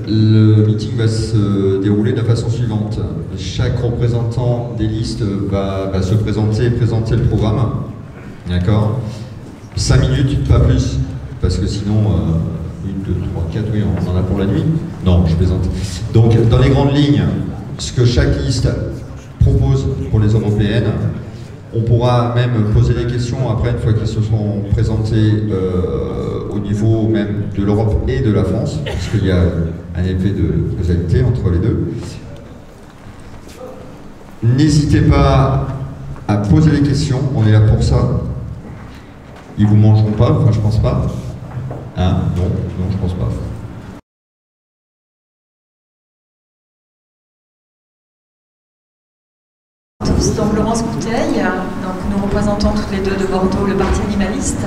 le meeting va se dérouler de la façon suivante. Chaque représentant des listes va se présenter et présenter le programme. D'accord? 5 minutes, pas plus, parce que sinon, 1, 2, 3, 4, oui, on en a pour la nuit. Non, je plaisante. Donc, dans les grandes lignes, ce que chaque liste propose pour les européennes, on pourra même poser des questions après, une fois qu'elles se seront présentées au niveau même de l'Europe et de la France, parce qu'il y a un effet de causalité entre les deux. N'hésitez pas à poser des questions, on est là pour ça. Ils vous mangeront pas, enfin je pense pas. Hein? Non, je pense pas. Donc Laurence Bouteille, donc nous représentons toutes les deux de Bordeaux le Parti animaliste.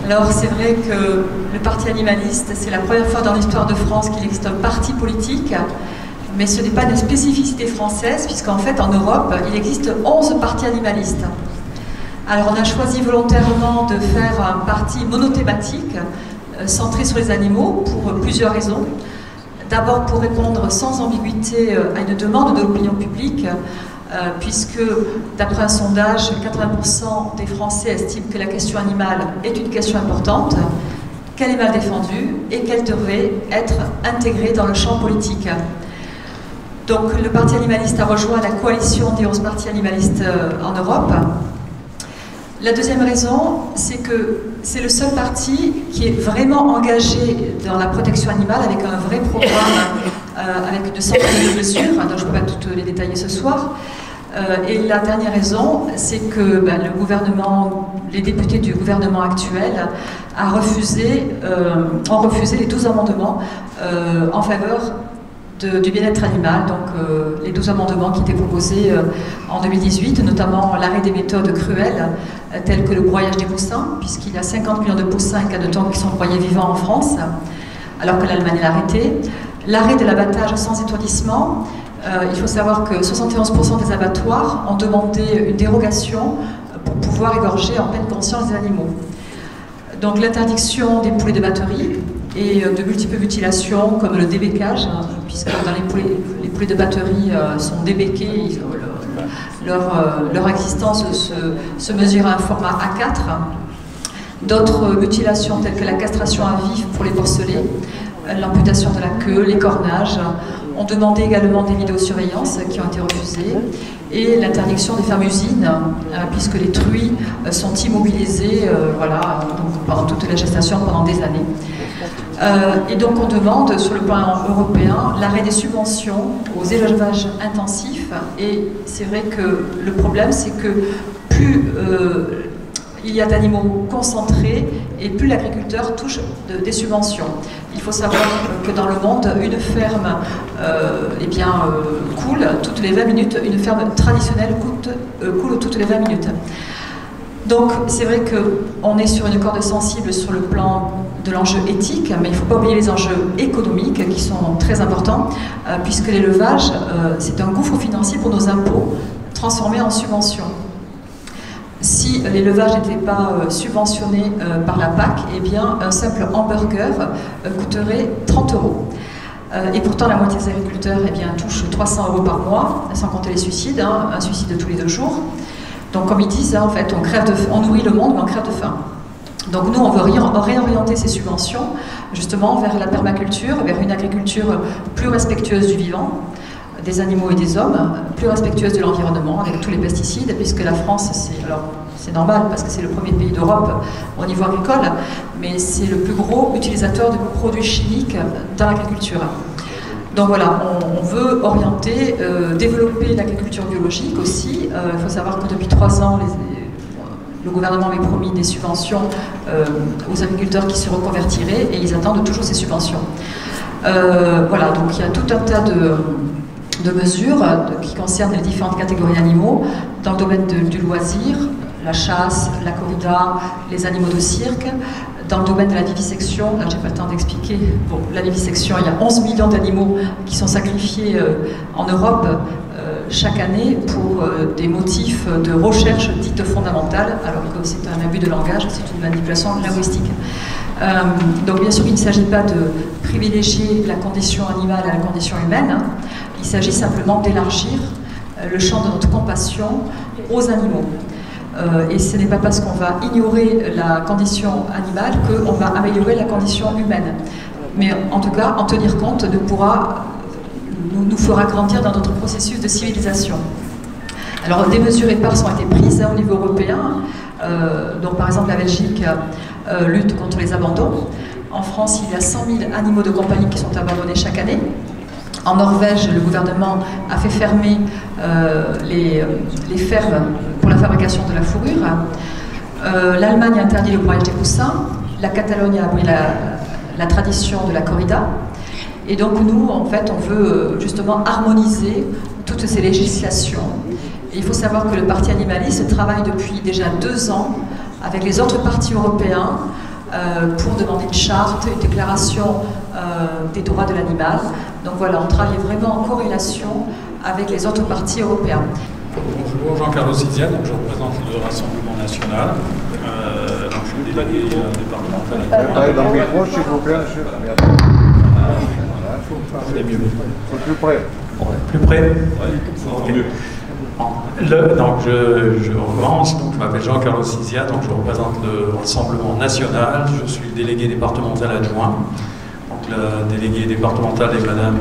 Alors c'est vrai que le Parti animaliste, c'est la première fois dans l'histoire de France qu'il existe un parti politique, mais ce n'est pas une spécificité française, puisqu'en fait en Europe, il existe 11 partis animalistes. Alors on a choisi volontairement de faire un parti monothématique, centré sur les animaux, pour plusieurs raisons. D'abord pour répondre sans ambiguïté à une demande de l'opinion publique, puisque d'après un sondage, 80% des Français estiment que la question animale est une question importante, qu'elle est mal défendue et qu'elle devrait être intégrée dans le champ politique. Donc le Parti animaliste a rejoint la coalition des 11 partis animalistes en Europe. La deuxième raison, c'est que c'est le seul parti qui est vraiment engagé dans la protection animale avec un vrai programme, avec une centaine de mesures, dont je ne peux pas toutes les détailler ce soir. Et la dernière raison, c'est que le gouvernement, les députés du gouvernement actuel ont refusé les 12 amendements en faveur du bien-être animal, donc les 12 amendements qui étaient proposés en 2018, notamment l'arrêt des méthodes cruelles, telles que le broyage des poussins, puisqu'il y a 50 millions de poussins et canetons qui sont broyés vivants en France, alors que l'Allemagne l'a arrêté. L'arrêt de l'abattage sans étourdissement, il faut savoir que 71% des abattoirs ont demandé une dérogation pour pouvoir égorger en pleine conscience des animaux. Donc l'interdiction des poulets de batterie et de multiples mutilations comme le débécage, puisque dans les poulets de batterie sont débéqués, leur existence se mesure à un format A4. D'autres mutilations telles que la castration à vif pour les porcelets, l'amputation de la queue, les cornages, ont demandé également des vidéosurveillances qui ont été refusées, et l'interdiction des fermes-usines, puisque les truies sont immobilisées donc pendant toute la gestation, pendant des années. Et donc on demande sur le plan européen l'arrêt des subventions aux élevages intensifs, et c'est vrai que le problème c'est que plus il y a d'animaux concentrés et plus l'agriculteur touche des subventions. Il faut savoir que dans le monde, une ferme coule toutes les 20 minutes, une ferme traditionnelle coule toutes les 20 minutes. Donc c'est vrai qu'on est sur une corde sensible sur le plan de l'enjeu éthique, mais il ne faut pas oublier les enjeux économiques qui sont très importants, puisque l'élevage, c'est un gouffre financier pour nos impôts, transformés en subventions. Si l'élevage n'était pas subventionné par la PAC, eh bien un simple hamburger coûterait 30 €. Et pourtant la moitié des agriculteurs touchent 300 € par mois, sans compter les suicides, un suicide tous les 2 jours. Donc comme ils disent, en fait, on nourrit le monde mais on crève de faim. Donc nous on veut réorienter ces subventions justement vers la permaculture, vers une agriculture plus respectueuse du vivant, des animaux et des hommes, plus respectueuse de l'environnement avec tous les pesticides, puisque la France, c'est normal parce que c'est le premier pays d'Europe au niveau agricole, mais c'est le plus gros utilisateur de produits chimiques dans l'agriculture. Donc voilà, on veut orienter, développer l'agriculture biologique aussi. Il faut savoir que depuis 3 ans, le gouvernement avait promis des subventions aux agriculteurs qui se reconvertiraient, et ils attendent toujours ces subventions. Voilà, donc il y a tout un tas de mesures qui concernent les différentes catégories d'animaux dans le domaine du loisir, la chasse, la corrida, les animaux de cirque. Dans le domaine de la vivisection, là j'ai pas le temps d'expliquer, bon, la vivisection, il y a 11 millions d'animaux qui sont sacrifiés en Europe chaque année pour des motifs de recherche dite fondamentale, alors que c'est un abus de langage, c'est une manipulation linguistique. Donc bien sûr, il ne s'agit pas de privilégier la condition animale à la condition humaine, hein. Il s'agit simplement d'élargir le champ de notre compassion aux animaux. Et ce n'est pas parce qu'on va ignorer la condition animale qu'on va améliorer la condition humaine. Mais en tout cas, en tenir compte nous fera grandir dans notre processus de civilisation. Alors des mesures éparses ont été prises au niveau européen. Donc par exemple la Belgique lutte contre les abandons. En France, il y a 100 000 animaux de compagnie qui sont abandonnés chaque année. En Norvège, le gouvernement a fait fermer les fermes pour la fabrication de la fourrure. L'Allemagne a interdit le broyage des poussins. La Catalogne a aboli la tradition de la corrida. Et donc nous, en fait, on veut justement harmoniser toutes ces législations. Et il faut savoir que le Parti animaliste travaille depuis déjà 2 ans avec les autres partis européens pour demander une charte, une déclaration des droits de l'animal. Donc voilà, on travaille vraiment en corrélation avec les autres partis européens. Bonjour, Jean-Carlos Izia, donc je représente le Rassemblement National. Donc je suis délégué départemental. Dans le micro, s'il vous plaît. C'est mieux. Plus près. Plus près. Okay. Donc je recommence, donc je m'appelle Jean-Carlos Izia, donc je représente le Rassemblement National, je suis délégué départemental adjoint. Donc la déléguée départementale est Madame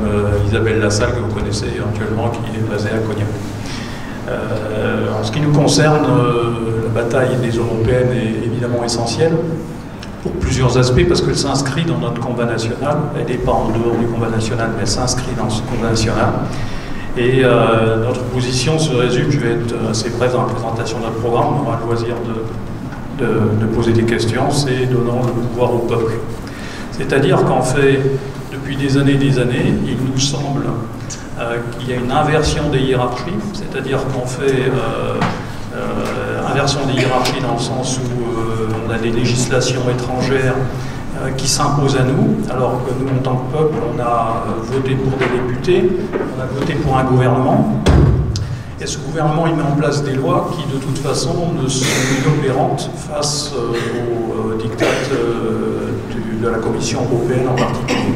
Isabelle Lassalle, que vous connaissez actuellement, qui est basée à Cognac. En ce qui nous concerne, la bataille des européennes est évidemment essentielle pour plusieurs aspects, parce qu'elle s'inscrit dans notre combat national. Elle n'est pas en dehors du combat national, mais elle s'inscrit dans ce combat national. Et notre position se résume, je vais être assez bref dans la présentation de notre programme, on aura le loisir de poser des questions, c'est donnant le pouvoir au peuple. C'est-à-dire qu'en fait, depuis des années, il nous semble qu'il y a une inversion des hiérarchies, c'est-à-dire qu'on fait inversion des hiérarchies dans le sens où on a des législations étrangères qui s'imposent à nous, alors que nous, en tant que peuple, on a voté pour des députés, on a voté pour un gouvernement, et ce gouvernement, il met en place des lois qui, de toute façon, ne sont inopérantes face aux diktats de la Commission européenne en particulier.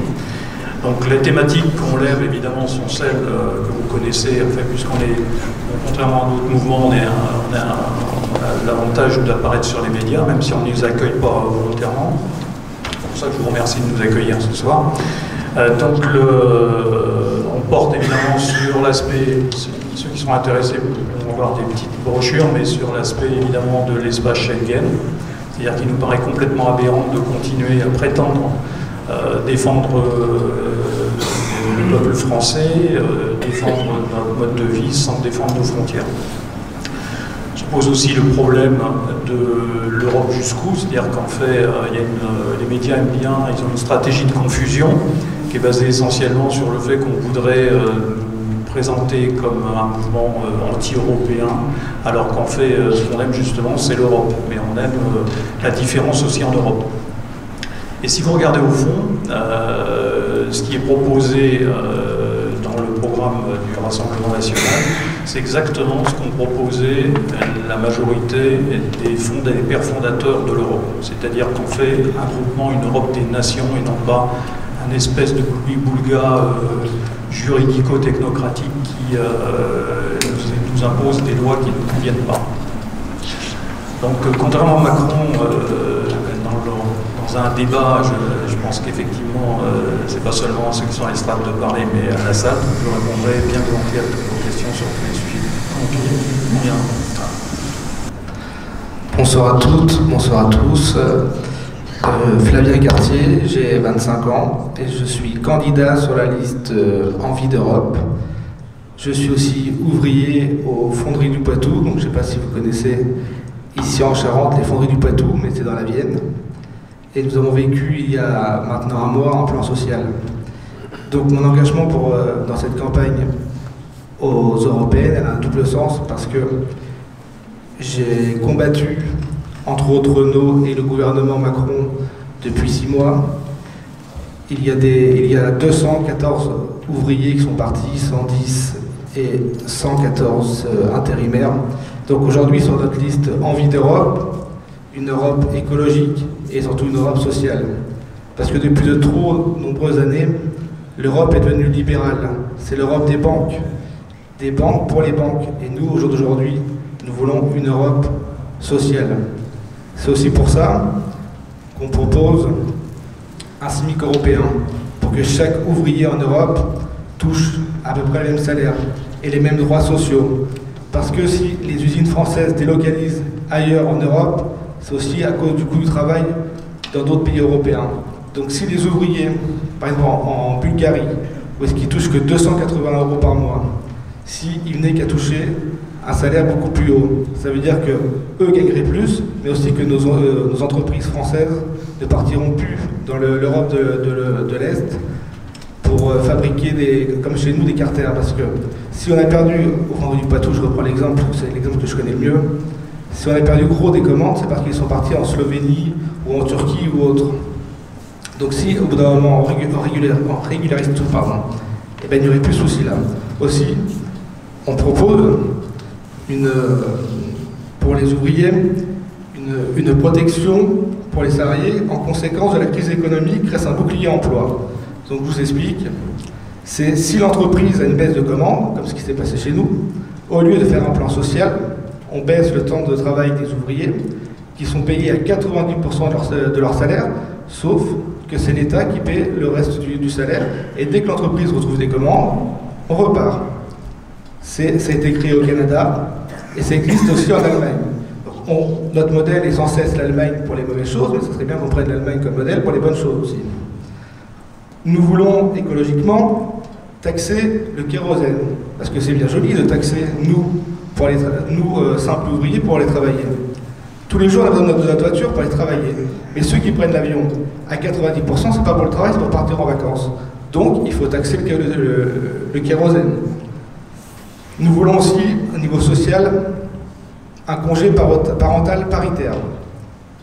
Donc les thématiques qu'on lève, évidemment, sont celles que vous connaissez, enfin, puisqu'on est, contrairement à d'autres mouvements, on a l'avantage d'apparaître sur les médias, même si on ne les accueille pas volontairement. C'est pour ça que je vous remercie de nous accueillir ce soir. Donc on porte évidemment sur l'aspect, ceux qui sont intéressés vont voir des petites brochures, mais sur l'aspect évidemment de l'espace Schengen, c'est-à-dire qu'il nous paraît complètement aberrant de continuer à prétendre défendre le peuple français, défendre notre mode de vie sans défendre nos frontières. Se pose aussi le problème de l'Europe jusqu'où, c'est-à-dire qu'en fait, les médias aiment bien, ils ont une stratégie de confusion qui est basée essentiellement sur le fait qu'on voudrait nous présenter comme un mouvement anti-européen, alors qu'en fait, ce qu'on aime justement, c'est l'Europe, mais on aime la différence aussi en Europe. Et si vous regardez au fond, ce qui est proposé dans le programme du Rassemblement National, c'est exactement ce qu'ont proposé la majorité des pères fondateurs de l'Europe. C'est-à-dire qu'on fait un groupement, une Europe des nations, et non pas un espèce de boulga juridico-technocratique qui nous impose des lois qui ne nous conviennent pas. Donc, contrairement à Macron, dans un débat, je pense qu'effectivement, c'est pas seulement à ceux qui sont à l'estrade de parler, mais à la salle. Je répondrai bien volontiers à toutes vos questions sur tous les sujets. Okay. Bien. Bonsoir à toutes, bonsoir à tous. Flavien Cartier, j'ai 25 ans et je suis candidat sur la liste Envie d'Europe. Je suis aussi ouvrier aux Fonderies du Poitou, donc je ne sais pas si vous connaissez ici en Charente les Fonderies du Poitou, mais c'est dans la Vienne. Et nous avons vécu il y a maintenant un mois en plan social. Donc mon engagement dans cette campagne aux européennes, elle a un double sens parce que j'ai combattu entre autres Renault et le gouvernement Macron depuis 6 mois. Il y a 214 ouvriers qui sont partis, 110 et 114 intérimaires. Donc aujourd'hui sur notre liste Envie d'Europe, une Europe écologique et surtout une Europe sociale. Parce que depuis de trop nombreuses années, l'Europe est devenue libérale. C'est l'Europe des banques pour les banques. Et nous, au jour d'aujourd'hui, nous voulons une Europe sociale. C'est aussi pour ça qu'on propose un SMIC européen, pour que chaque ouvrier en Europe touche à peu près le même salaire et les mêmes droits sociaux. Parce que si les usines françaises délocalisent ailleurs en Europe, c'est aussi à cause du coût du travail dans d'autres pays européens. Donc si les ouvriers, par exemple en Bulgarie, où est-ce qu'ils touchent que 280 € par mois, s'ils venaient qu'à toucher un salaire beaucoup plus haut, ça veut dire que eux gagneraient plus, mais aussi que nos entreprises françaises ne partiront plus dans l'Europe de l'Est pour fabriquer, comme chez nous, des carters. Parce que si on a perdu, au Vendredi du Poitou, je reprends l'exemple, c'est l'exemple que je connais le mieux, si on a perdu gros des commandes, c'est parce qu'ils sont partis en Slovénie ou en Turquie ou autre. Donc si au bout d'un moment on régularise tout, et ben, il n'y aurait plus de souci là. Aussi, on propose pour les ouvriers une protection pour les salariés en conséquence de la crise économique grâce à un bouclier emploi. Donc je vous explique, c'est si l'entreprise a une baisse de commandes, comme ce qui s'est passé chez nous, au lieu de faire un plan social, on baisse le temps de travail des ouvriers qui sont payés à 90% de leur salaire, sauf que c'est l'État qui paie le reste du salaire, et dès que l'entreprise retrouve des commandes, on repart. Ça a été créé au Canada, et ça existe aussi en Allemagne. Notre modèle est sans cesse l'Allemagne pour les mauvaises choses, mais ce serait bien qu'on prenne l'Allemagne comme modèle pour les bonnes choses aussi. Nous voulons écologiquement taxer le kérosène, parce que c'est bien joli de taxer nous simples ouvriers, pour aller travailler. Tous les jours, on a besoin de notre voiture pour aller travailler. Mais ceux qui prennent l'avion, à 90%, c'est pas pour le travail, c'est pour partir en vacances. Donc, il faut taxer le kérosène. Nous voulons aussi, au niveau social, un congé parental paritaire.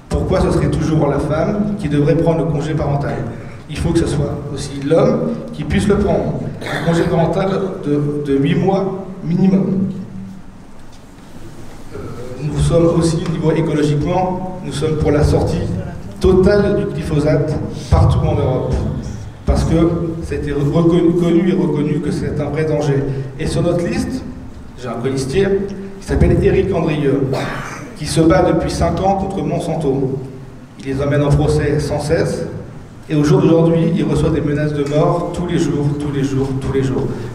Pourquoi ce serait toujours la femme qui devrait prendre le congé parental? Il faut que ce soit aussi l'homme qui puisse le prendre. Un congé parental de 8 mois minimum. Nous sommes aussi, au niveau écologiquement, nous sommes pour la sortie totale du glyphosate partout en Europe. Parce que ça a été reconnu que c'est un vrai danger. Et sur notre liste, j'ai un colistier qui s'appelle Éric Andrieux, qui se bat depuis 5 ans contre Monsanto. Il les emmène en procès sans cesse. Et au jour d'aujourd'hui, il reçoit des menaces de mort tous les jours.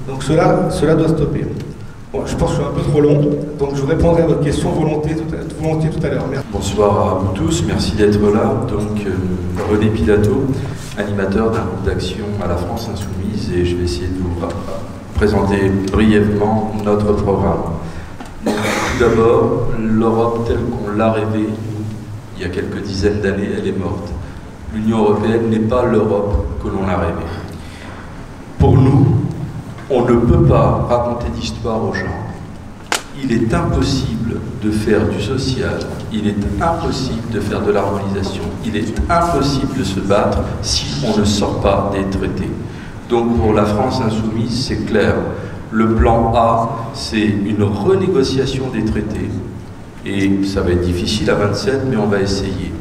Donc cela doit stopper. Bon, je pense que je suis un peu trop long, donc je répondrai à votre question volontiers tout à l'heure. Merci. Bonsoir à vous tous, merci d'être là. Donc, René Pilato, animateur d'un groupe d'action à la France Insoumise, et je vais essayer de vous présenter brièvement notre programme. Donc, tout d'abord, l'Europe telle qu'on l'a rêvée, il y a quelques dizaines d'années, elle est morte. L'Union européenne n'est pas l'Europe que l'on a rêvée. Pour nous, on ne peut pas raconter d'histoire aux gens. Il est impossible de faire du social, il est impossible de faire de l'harmonisation, il est impossible de se battre si on ne sort pas des traités. Donc pour la France Insoumise, c'est clair. Le plan A, c'est une renégociation des traités. Et ça va être difficile à 27, mais on va essayer.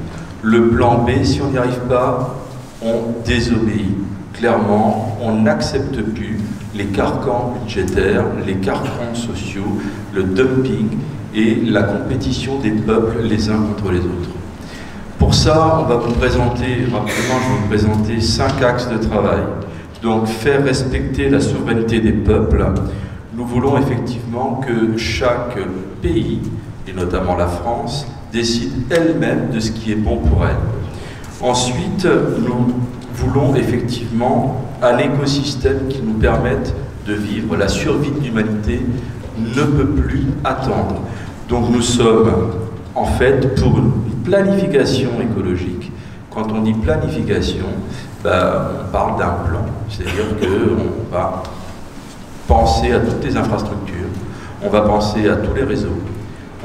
Le plan B, si on n'y arrive pas, on désobéit. Clairement, on n'accepte plus les carcans budgétaires, les carcans sociaux, le dumping et la compétition des peuples les uns contre les autres. Pour ça, on va vous présenter, rapidement, je vais vous présenter 5 axes de travail. Donc, faire respecter la souveraineté des peuples. Nous voulons effectivement que chaque pays, et notamment la France, décide elle-même de ce qui est bon pour elle. Ensuite, nous voulons effectivement un écosystème qui nous permette de vivre. La survie de l'humanité ne peut plus attendre. Donc nous sommes en fait pour une planification écologique. Quand on dit planification, on parle d'un plan. C'est-à-dire qu'on va penser à toutes les infrastructures, on va penser à tous les réseaux,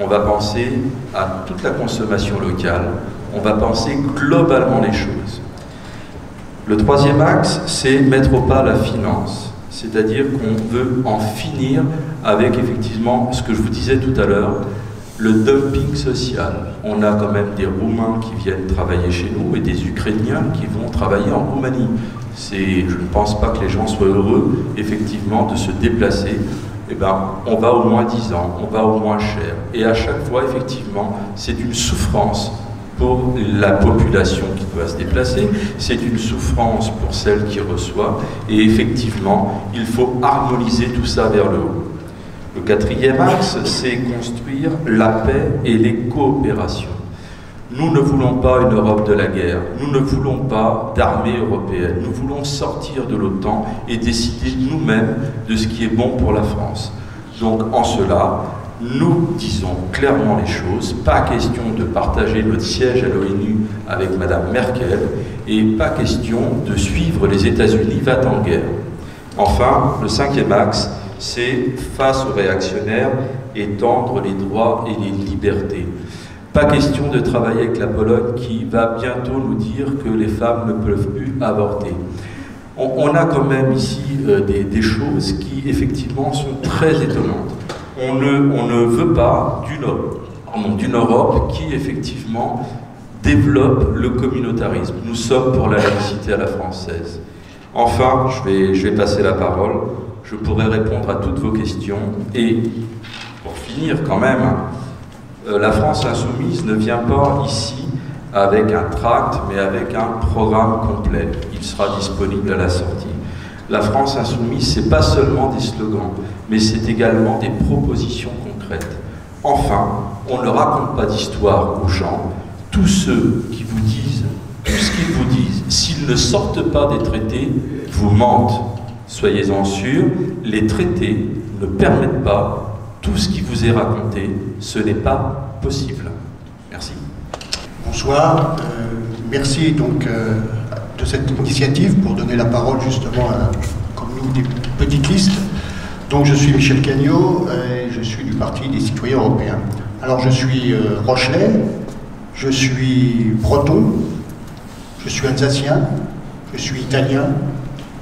on va penser à toute la consommation locale, on va penser globalement les choses. Le troisième axe, c'est mettre au pas la finance, c'est-à-dire qu'on veut en finir avec effectivement ce que je vous disais tout à l'heure, Le dumping social. On a quand même des Roumains qui viennent travailler chez nous et des Ukrainiens qui vont travailler en Roumanie. Je ne pense pas que les gens soient heureux, effectivement, de se déplacer. Eh ben, on va au moins 10 ans, on va au moins cher. Et à chaque fois, effectivement, c'est une souffrance pour la population qui doit se déplacer, c'est une souffrance pour celle qui reçoit, et effectivement, il faut harmoniser tout ça vers le haut. Le quatrième axe, c'est construire la paix et les coopérations. Nous ne voulons pas une Europe de la guerre, nous ne voulons pas d'armée européenne, nous voulons sortir de l'OTAN et décider nous-mêmes de ce qui est bon pour la France. Donc en cela, nous disons clairement les choses, pas question de partager notre siège à l'ONU avec Madame Merkel et pas question de suivre les États-Unis va-t-en guerre. Enfin, le cinquième axe, c'est face aux réactionnaires, étendre les droits et les libertés. Pas question de travailler avec la Pologne qui va bientôt nous dire que les femmes ne peuvent plus avorter. On a quand même ici des choses qui effectivement sont très étonnantes. On ne veut pas d'une Europe qui effectivement développe le communautarisme. Nous sommes pour la laïcité à la française. Enfin, je vais passer la parole. Je pourrai répondre à toutes vos questions. Et pour finir quand même, la France insoumise ne vient pas ici avec un tract, mais avec un programme complet. Il sera disponible à la sortie. La France insoumise, c'est pas seulement des slogans, mais c'est également des propositions concrètes. Enfin, on ne raconte pas d'histoire aux gens. Tous ceux qui vous disent, tout ce qu'ils vous disent, s'ils ne sortent pas des traités, vous mentent. Soyez-en sûrs, les traités ne permettent pas tout ce qui vous est raconté. Ce n'est pas possible. Merci. Bonsoir. Merci donc de cette initiative pour donner la parole justement à, comme nous, des petites listes. Donc je suis Michel Cagnot et je suis du Parti des citoyens européens. Alors je suis rochelais, je suis breton, je suis alsacien, je suis italien,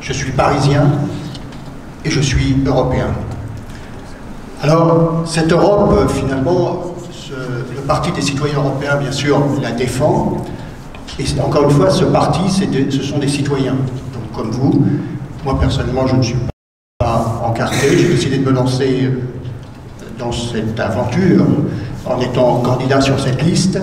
je suis parisien et je suis européen. Alors cette Europe, finalement, le Parti des citoyens européens, bien sûr, la défend. Et encore une fois, ce parti, ce sont des citoyens. Donc comme vous, moi personnellement, je ne suis pas encarté. J'ai décidé de me lancer dans cette aventure en étant candidat sur cette liste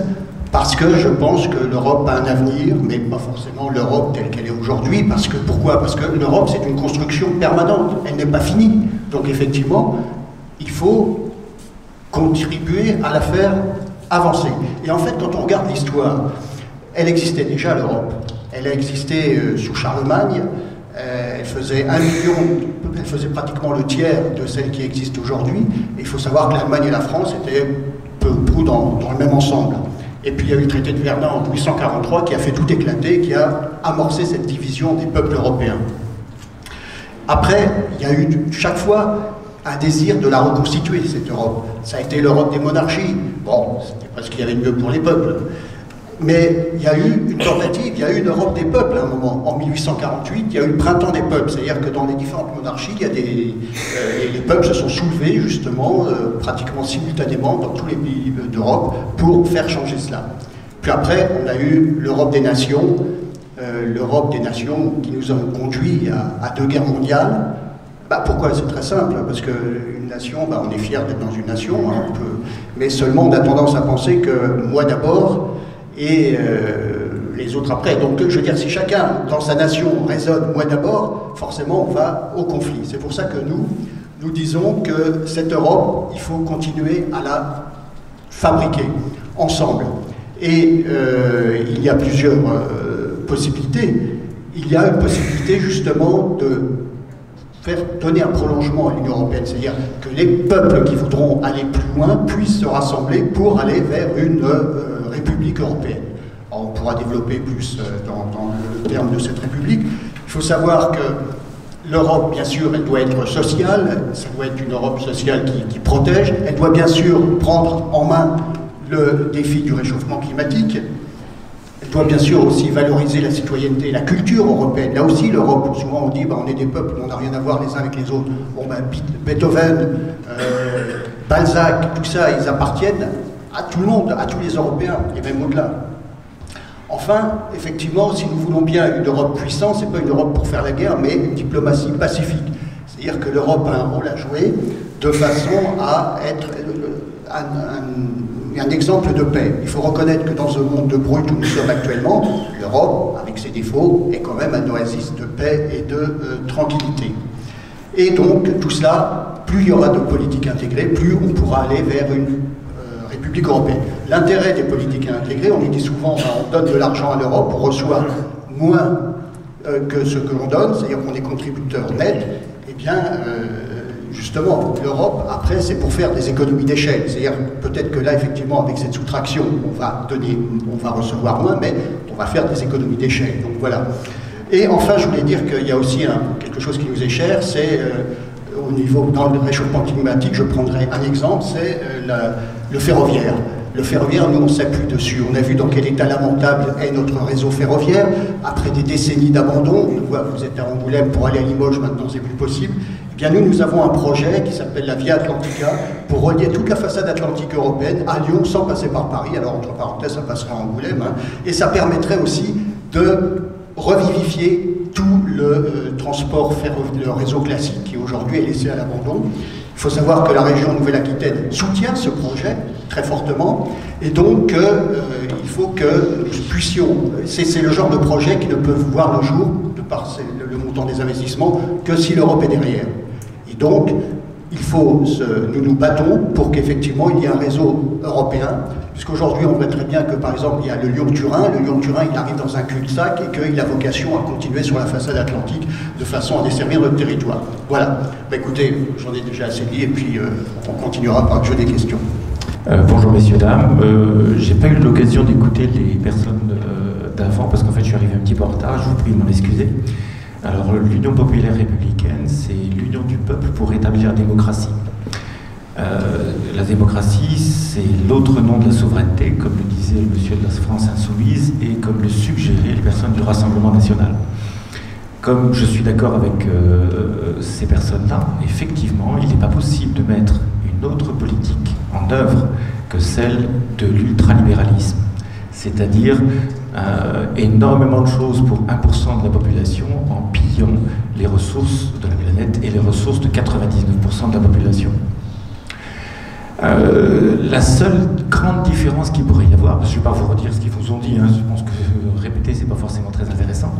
parce que je pense que l'Europe a un avenir, mais pas forcément l'Europe telle qu'elle est aujourd'hui. Pourquoi? Parce que l'Europe, c'est une construction permanente. Elle n'est pas finie. Donc effectivement, il faut contribuer à la faire avancer. Et en fait, quand on regarde l'histoire, elle existait déjà, l'Europe. Elle a existé sous Charlemagne. Elle faisait 1 million, elle faisait pratiquement le tiers de celle qui existe aujourd'hui. Il faut savoir que l'Allemagne et la France étaient peu ou prou dans le même ensemble. Et puis il y a eu le traité de Verdun en 1843 qui a fait tout éclater, qui a amorcé cette division des peuples européens. Après, il y a eu chaque fois un désir de la reconstituer, cette Europe. Ça a été l'Europe des monarchies. Bon, c'était pas ce qu'il y avait de mieux pour les peuples. Mais il y a eu une tentative, il y a eu une Europe des peuples à un moment. En 1848, il y a eu le printemps des peuples. C'est-à-dire que dans les différentes monarchies, il y a les peuples se sont soulevés, justement, pratiquement simultanément dans tous les pays d'Europe pour faire changer cela. Puis après, on a eu l'Europe des nations qui nous ont conduits à 2 guerres mondiales. Pourquoi? C'est très simple, parce qu'une nation, on est fier d'être dans une nation, hein, mais seulement on a tendance à penser que moi d'abord et les autres après. Donc je veux dire, si chacun dans sa nation raisonne moi d'abord, forcément on va au conflit. C'est pour ça que nous disons que cette Europe, il faut continuer à la fabriquer ensemble. Et il y a plusieurs possibilités. Il y a une possibilité justement de faire donner un prolongement à l'Union européenne, c'est-à-dire que les peuples qui voudront aller plus loin puissent se rassembler pour aller vers une république européenne. Alors, on pourra développer plus dans le terme de cette république. Il faut savoir que l'Europe, bien sûr, elle doit être sociale, ça doit être une Europe sociale qui protège, elle doit bien sûr prendre en main le défi du réchauffement climatique. Elle doit bien sûr aussi valoriser la citoyenneté et la culture européenne. Là aussi, l'Europe, souvent on dit on est des peuples, on n'a rien à voir les uns avec les autres. Bon, Beethoven, Balzac, tout ça, ils appartiennent à tout le monde, à tous les Européens, et même au-delà. Enfin, effectivement, si nous voulons bien une Europe puissante, ce n'est pas une Europe pour faire la guerre, mais une diplomatie pacifique. C'est-à-dire que l'Europe a un rôle à jouer de façon à être un exemple de paix. Il faut reconnaître que dans un monde de brut où nous sommes actuellement, l'Europe, avec ses défauts, est quand même un oasis de paix et de tranquillité. Et donc, tout cela, plus il y aura de politique intégrée, plus on pourra aller vers une République européenne. L'intérêt des politiques intégrées, on dit souvent, on donne de l'argent à l'Europe, on reçoit moins que ce que l'on donne, c'est-à-dire qu'on est contributeur net. Eh bien, justement, l'Europe, après, c'est pour faire des économies d'échelle. C'est-à-dire, peut-être que là, effectivement, avec cette soustraction, on va recevoir moins, mais on va faire des économies d'échelle. Donc voilà. Et enfin, je voulais dire qu'il y a aussi quelque chose qui nous est cher, c'est au niveau, dans le réchauffement climatique, je prendrai un exemple, c'est le ferroviaire. Le ferroviaire, nous, on s'appuie dessus. On a vu dans quel état lamentable est notre réseau ferroviaire. Après des décennies d'abandon, on voit, vous êtes à Angoulême pour aller à Limoges, maintenant c'est plus possible. Eh bien, nous avons un projet qui s'appelle la Via Atlantica pour relier toute la façade atlantique européenne à Lyon sans passer par Paris. Alors, entre parenthèses, ça passera à Angoulême. Hein. Et ça permettrait aussi de revivifier tout le transport ferroviaire, le réseau classique qui aujourd'hui est laissé à l'abandon. Il faut savoir que la région Nouvelle-Aquitaine soutient ce projet très fortement et donc il faut que nous puissions, c'est le genre de projet qui ne peuvent voir le jour, de par le montant des investissements, que si l'Europe est derrière. Et donc, il faut nous nous battons pour qu'effectivement il y ait un réseau européen, puisqu'aujourd'hui on voit très bien que par exemple il y a le Lyon-Turin, il arrive dans un cul-de-sac et qu'il a vocation à continuer sur la façade atlantique de façon à desservir notre territoire. Voilà, bah, écoutez, j'en ai déjà assez dit et puis on continuera par le jeu des questions. Bonjour messieurs, dames, j'ai pas eu l'occasion d'écouter les personnes d'avant parce qu'en fait je suis arrivé un petit peu en retard, je vous prie de m'en excuser. Alors l'Union populaire républicaine, c'est l'union du peuple pour rétablir la démocratie. La démocratie, c'est l'autre nom de la souveraineté, comme le disait le monsieur de la France insoumise, et comme le suggéraient les personnes du Rassemblement national. Comme je suis d'accord avec ces personnes-là, effectivement, il n'est pas possible de mettre une autre politique en œuvre que celle de l'ultralibéralisme, c'est-à-dire énormément de choses pour 1% de la population en pillant les ressources de la planète et les ressources de 99% de la population. La seule grande différence qu'il pourrait y avoir, parce que je ne vais pas vous redire ce qu'ils vous ont dit, hein, je pense que répéter c'est pas forcément très intéressant.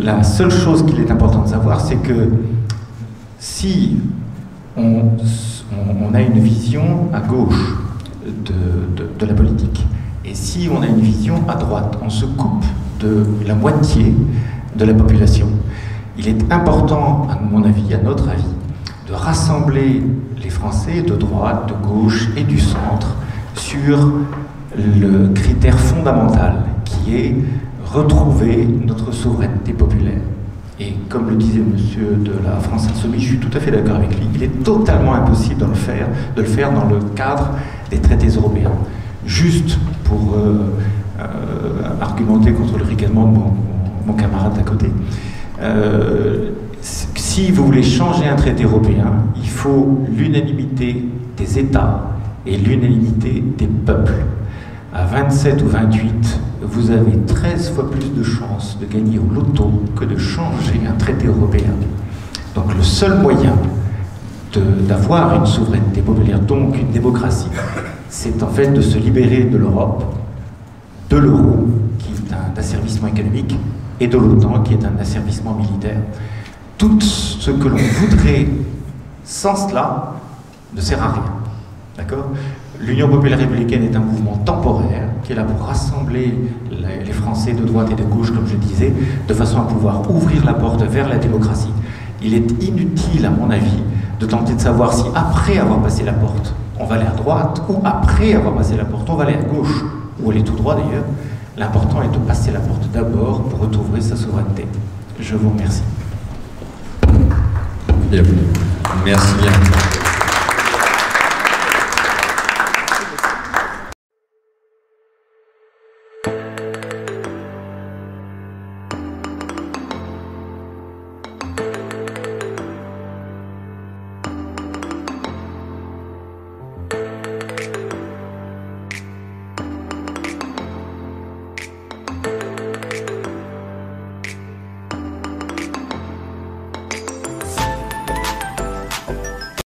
La seule chose qu'il est important de savoir, c'est que si on a une vision à gauche de la politique, et si on a une vision à droite, on se coupe de la moitié de la population. Il est important, à mon avis, à notre avis, de rassembler les Français de droite, de gauche et du centre sur le critère fondamental qui est retrouver notre souveraineté populaire. Et comme le disait monsieur de la France insoumise, je suis tout à fait d'accord avec lui, il est totalement impossible de le faire dans le cadre des traités européens. Juste pour argumenter contre le ricanement de mon camarade d'à côté, si vous voulez changer un traité européen, il faut l'unanimité des États et l'unanimité des peuples. À 27 ou 28, vous avez 13 fois plus de chances de gagner au loto que de changer un traité européen. Donc le seul moyen d'avoir une souveraineté populaire, donc une démocratie, c'est en fait de se libérer de l'Europe, de l'euro, qui est un asservissement économique, et de l'OTAN, qui est un asservissement militaire. Tout ce que l'on voudrait sans cela ne sert à rien. D'accord ? L'Union populaire républicaine est un mouvement temporaire qui est là pour rassembler les Français de droite et de gauche, comme je disais, de façon à pouvoir ouvrir la porte vers la démocratie. Il est inutile, à mon avis, de tenter de savoir si après avoir passé la porte, on va aller à droite, ou après avoir passé la porte, on va aller à gauche, ou aller tout droit d'ailleurs. L'important est de passer la porte d'abord pour retrouver sa souveraineté. Je vous remercie. Bien. Merci bien.